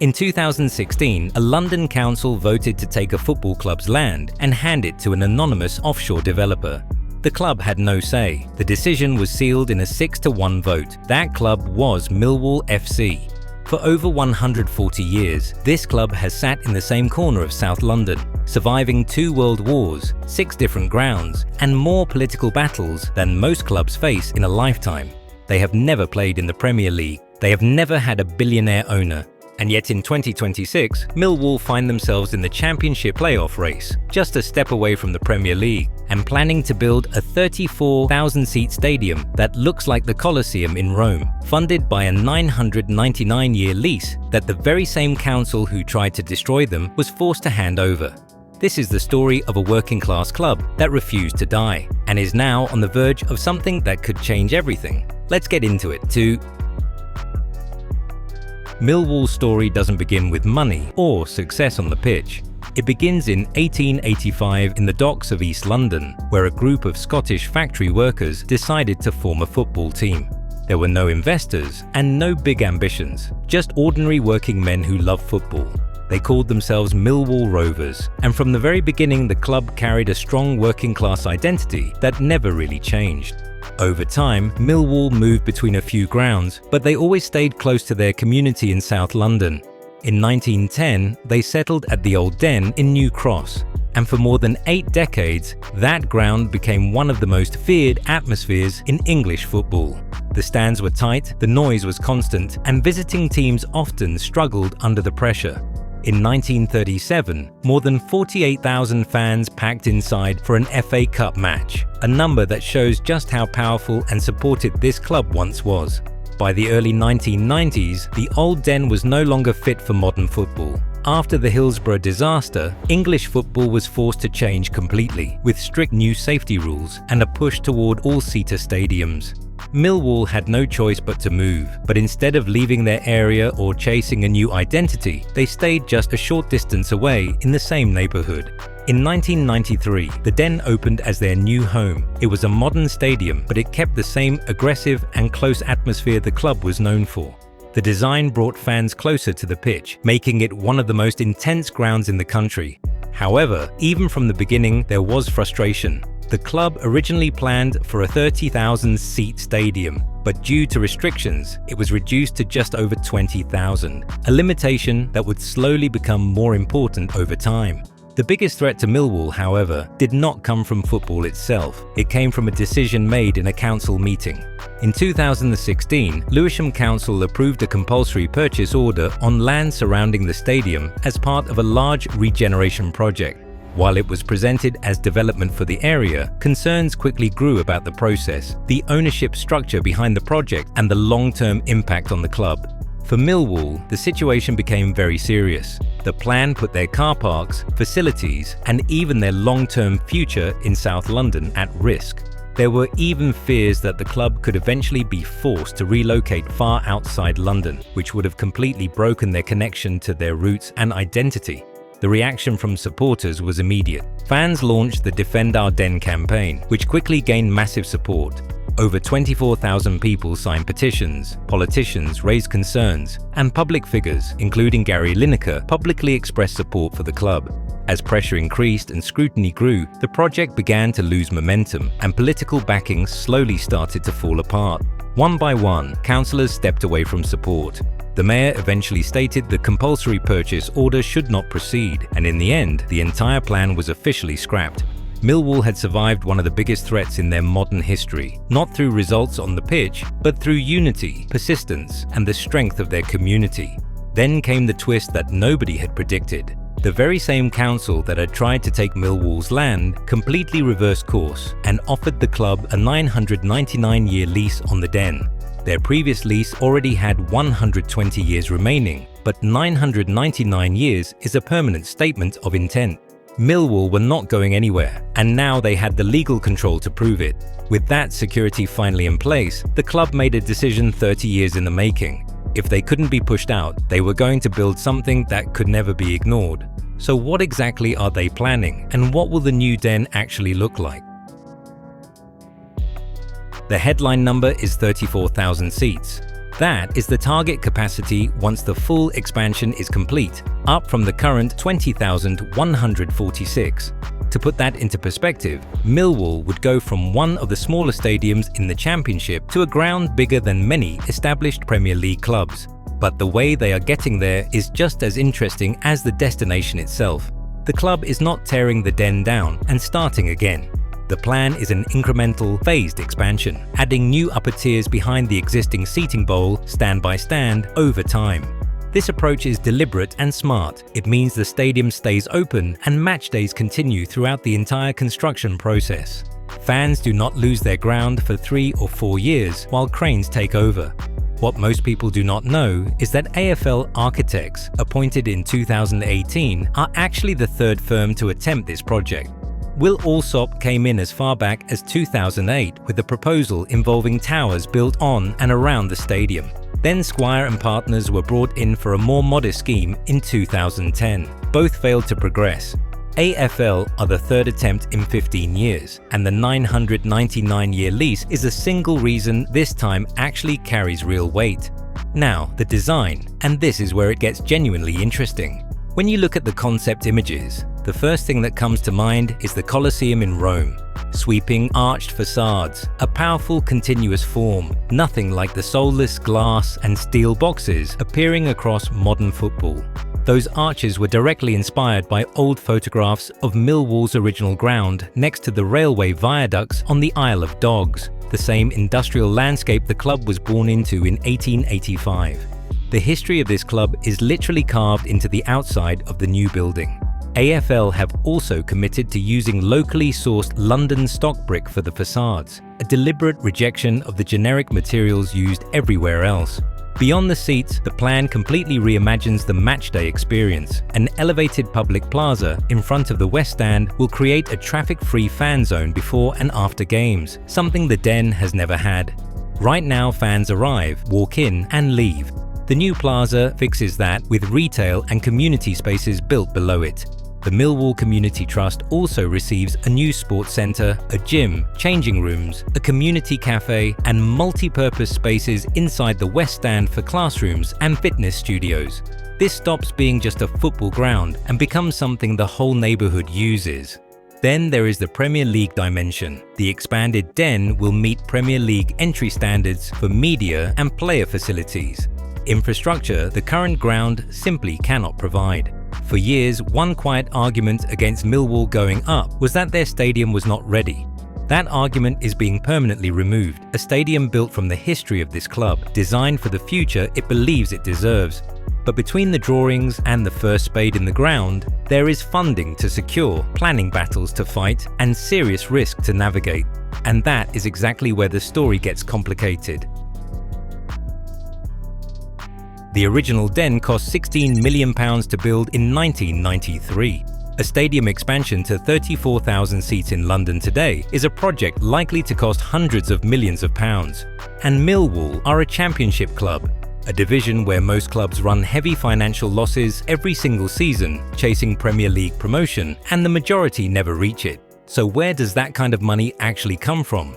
In 2016, a London council voted to take a football club's land and hand it to an anonymous offshore developer. The club had no say. The decision was sealed in a 6-1 vote. That club was Millwall FC. For over 140 years, this club has sat in the same corner of South London, surviving 2 world wars, 6 different grounds, and more political battles than most clubs face in a lifetime. They have never played in the Premier League. They have never had a billionaire owner. And yet in 2026, Millwall find themselves in the Championship playoff race, just a step away from the Premier League, and planning to build a 34,000-seat stadium that looks like the Colosseum in Rome, funded by a 999-year lease that the very same council who tried to destroy them was forced to hand over. This is the story of a working-class club that refused to die, and is now on the verge of something that could change everything. Let's get into it. Millwall's story doesn't begin with money or success on the pitch. It begins in 1885 in the docks of East London, where a group of Scottish factory workers decided to form a football team. There were no investors and no big ambitions, just ordinary working men who loved football. They called themselves Millwall Rovers, and from the very beginning the club carried a strong working-class identity that never really changed. Over time, Millwall moved between a few grounds, but they always stayed close to their community in South London. In 1910, they settled at the Old Den in New Cross, and for more than 8 decades, that ground became one of the most feared atmospheres in English football. The stands were tight, the noise was constant, and visiting teams often struggled under the pressure. In 1937, more than 48,000 fans packed inside for an FA Cup match, a number that shows just how powerful and supported this club once was. By the early 1990s, the Old Den was no longer fit for modern football. After the Hillsborough disaster, English football was forced to change completely, with strict new safety rules and a push toward all-seater stadiums. Millwall had no choice but to move, but instead of leaving their area or chasing a new identity, they stayed just a short distance away in the same neighborhood. In 1993, the Den opened as their new home. It was a modern stadium, but it kept the same aggressive and close atmosphere the club was known for. The design brought fans closer to the pitch, making it one of the most intense grounds in the country. However, even from the beginning, there was frustration. The club originally planned for a 30,000-seat stadium, but due to restrictions, it was reduced to just over 20,000, a limitation that would slowly become more important over time. The biggest threat to Millwall, however, did not come from football itself. It came from a decision made in a council meeting. In 2016, Lewisham Council approved a compulsory purchase order on land surrounding the stadium as part of a large regeneration project. While it was presented as development for the area, concerns quickly grew about the process, the ownership structure behind the project, and the long-term impact on the club. For Millwall, the situation became very serious. The plan put their car parks, facilities, and even their long-term future in South London at risk. There were even fears that the club could eventually be forced to relocate far outside London, which would have completely broken their connection to their roots and identity. The reaction from supporters was immediate. Fans launched the Defend Our Den campaign, which quickly gained massive support. Over 24,000 people signed petitions, politicians raised concerns, and public figures, including Gary Lineker, publicly expressed support for the club. As pressure increased and scrutiny grew, the project began to lose momentum, and political backing slowly started to fall apart. One by one, councillors stepped away from support. The mayor eventually stated the compulsory purchase order should not proceed, and in the end, the entire plan was officially scrapped. Millwall had survived one of the biggest threats in their modern history, not through results on the pitch, but through unity, persistence, and the strength of their community. Then came the twist that nobody had predicted. The very same council that had tried to take Millwall's land completely reversed course and offered the club a 999-year lease on the Den. Their previous lease already had 120 years remaining, but 999 years is a permanent statement of intent. Millwall were not going anywhere, and now they had the legal control to prove it. With that security finally in place, the club made a decision 30 years in the making. If they couldn't be pushed out, they were going to build something that could never be ignored. So what exactly are they planning, and what will the new Den actually look like? The headline number is 34,000 seats. That is the target capacity once the full expansion is complete, up from the current 20,146. To put that into perspective, Millwall would go from one of the smaller stadiums in the Championship to a ground bigger than many established Premier League clubs. But the way they are getting there is just as interesting as the destination itself. The club is not tearing the Den down and starting again. The plan is an incremental, phased expansion, adding new upper tiers behind the existing seating bowl, stand by stand, over time. This approach is deliberate and smart. It means the stadium stays open and match days continue throughout the entire construction process. Fans do not lose their ground for 3 or 4 years while cranes take over. What most people do not know is that AFL architects, appointed in 2018, are actually the third firm to attempt this project. Will Alsop came in as far back as 2008 with a proposal involving towers built on and around the stadium. Then Squire and partners were brought in for a more modest scheme in 2010. Both failed to progress. AFL are the third attempt in 15 years, and the 999-year lease is a single reason this time actually carries real weight. Now, the design, and this is where it gets genuinely interesting. When you look at the concept images, the first thing that comes to mind is the Colosseum in Rome. Sweeping, arched facades, a powerful continuous form, nothing like the soulless glass and steel boxes appearing across modern football. Those arches were directly inspired by old photographs of Millwall's original ground next to the railway viaducts on the Isle of Dogs, the same industrial landscape the club was born into in 1885. The history of this club is literally carved into the outside of the new building. AFL have also committed to using locally sourced London stock brick for the facades, a deliberate rejection of the generic materials used everywhere else. Beyond the seats, the plan completely reimagines the matchday experience. An elevated public plaza in front of the West Stand will create a traffic-free fan zone before and after games, something the Den has never had. Right now, fans arrive, walk in, and leave. The new plaza fixes that with retail and community spaces built below it. The Millwall Community Trust also receives a new sports centre, a gym, changing rooms, a community cafe, and multi-purpose spaces inside the West Stand for classrooms and fitness studios. This stops being just a football ground and becomes something the whole neighbourhood uses. Then there is the Premier League dimension. The expanded Den will meet Premier League entry standards for media and player facilities. Infrastructure the current ground simply cannot provide. For years, one quiet argument against Millwall going up was that their stadium was not ready. That argument is being permanently removed. A stadium built from the history of this club, designed for the future it believes it deserves. But between the drawings and the first spade in the ground, there is funding to secure, planning battles to fight, and serious risk to navigate. And that is exactly where the story gets complicated. The original Den cost £16 million to build in 1993. A stadium expansion to 34,000 seats in London today is a project likely to cost hundreds of millions of pounds. And Millwall are a championship club, a division where most clubs run heavy financial losses every single season, chasing Premier League promotion, and the majority never reach it. So where does that kind of money actually come from?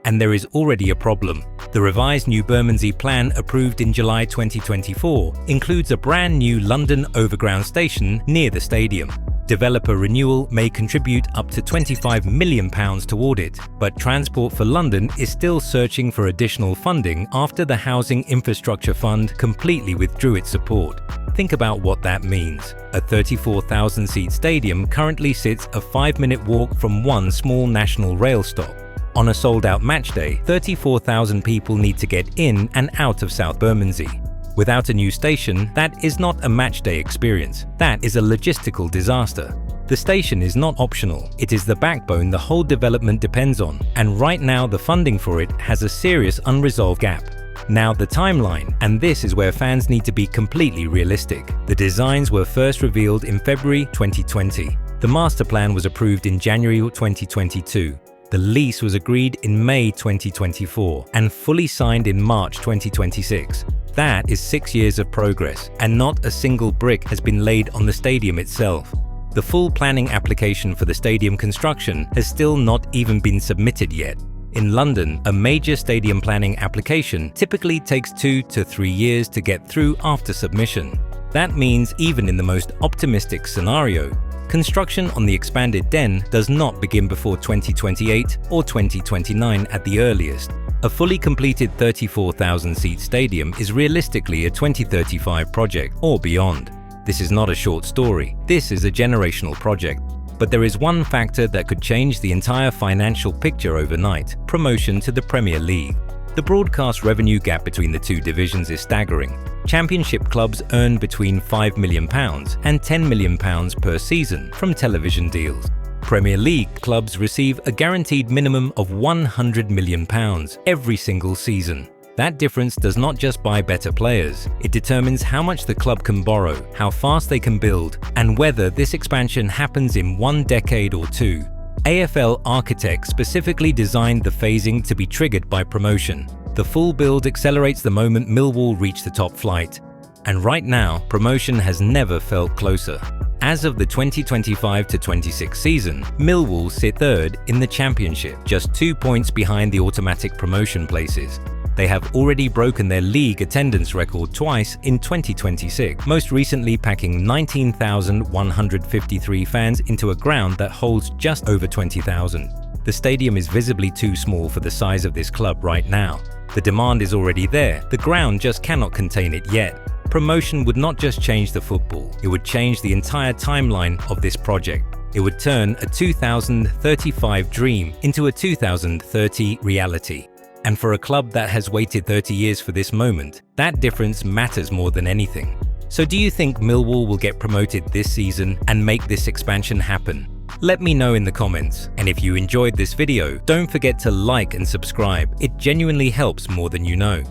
And there is already a problem. The revised New Bermondsey Plan, approved in July 2024, includes a brand new London Overground station near the stadium. Developer renewal may contribute up to £25 million toward it, but Transport for London is still searching for additional funding after the Housing Infrastructure Fund completely withdrew its support. Think about what that means. A 34,000-seat stadium currently sits a 5-minute walk from one small national rail stop. On a sold-out matchday, 34,000 people need to get in and out of South Bermondsey. Without a new station, that is not a matchday experience. That is a logistical disaster. The station is not optional. It is the backbone the whole development depends on, and right now the funding for it has a serious unresolved gap. Now the timeline, and this is where fans need to be completely realistic. The designs were first revealed in February 2020. The master plan was approved in January 2022. The lease was agreed in May 2024 and fully signed in March 2026. That is 6 years of progress, and not a single brick has been laid on the stadium itself. The full planning application for the stadium construction has still not even been submitted yet. In London, a major stadium planning application typically takes 2 to 3 years to get through after submission. That means even in the most optimistic scenario, construction on the expanded Den does not begin before 2028 or 2029 at the earliest. A fully completed 34,000-seat stadium is realistically a 2035 project or beyond. This is not a short story. This is a generational project. But there is one factor that could change the entire financial picture overnight: promotion to the Premier League. The broadcast revenue gap between the two divisions is staggering. Championship clubs earn between £5 million and £10 million per season from television deals. Premier League clubs receive a guaranteed minimum of £100 million every single season. That difference does not just buy better players, it determines how much the club can borrow, how fast they can build, and whether this expansion happens in 1 decade or 2. AFL architects specifically designed the phasing to be triggered by promotion. The full build accelerates the moment Millwall reach the top flight. And right now, promotion has never felt closer. As of the 2025-26 season, Millwall sit third in the Championship, just 2 points behind the automatic promotion places. They have already broken their league attendance record twice in 2026, most recently packing 19,153 fans into a ground that holds just over 20,000. The stadium is visibly too small for the size of this club right now. The demand is already there, the ground just cannot contain it yet. Promotion would not just change the football, it would change the entire timeline of this project. It would turn a 2035 dream into a 2030 reality. And for a club that has waited 30 years for this moment, that difference matters more than anything. So do you think Millwall will get promoted this season and make this expansion happen? Let me know in the comments. And if you enjoyed this video, don't forget to like and subscribe. It genuinely helps more than you know.